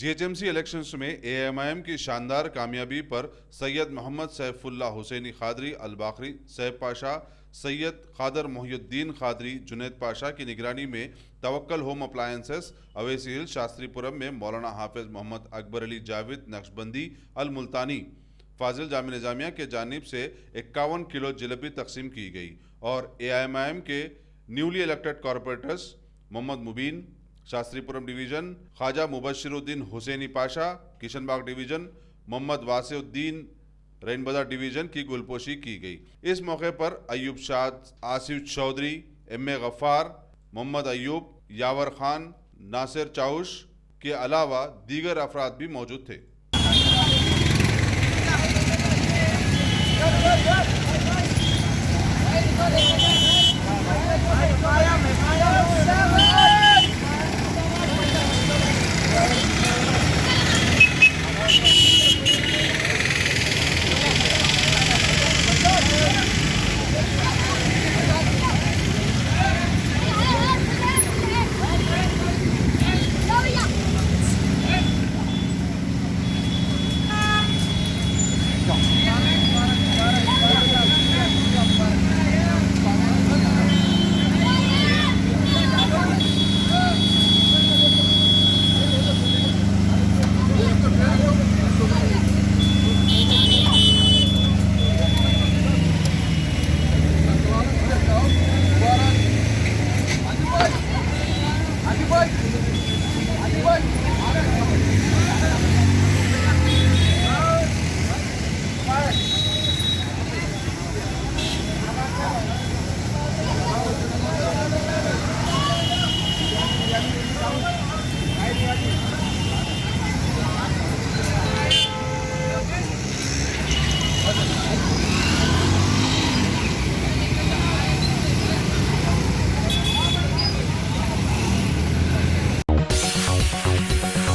GHMC elections में AIMIM की शानदार कामयाबी पर सैयद मोहम्मद सैफुल्लाह हुसैनी खादरी अल बाकरी, सैफ पाशा, सैयद खादर मोहिउद्दीन खादरी, जुनैद पाशा की निगरानी में Tawakkal home appliances, Owaisi hill, Shastripuram में मौलाना हाफिज मोहम्मद अकबर अली जावेद नक्शबंदी अल मुल्तानी फाजिल जामिया निजामिया के जानिब से 51 किलो जलेबी तकसीम की गई और एआईएमआईएम के newly elected corporators Mohammed Mubeen, Shastripuram division, Khwaja Mubashiruddin Hussaini Pasha, Kishanbagh division, Mohammed Wasiuddin Reinbazar division की गुलपोशी की गई। इस मौके पर अयूब शाद, आसिफ चौधरी, एम ए गफ्फार, मोहम्मद अयूब, यावर खान, नासिर चाउश के अलावा दीगर अफराद भी मौजूद थे।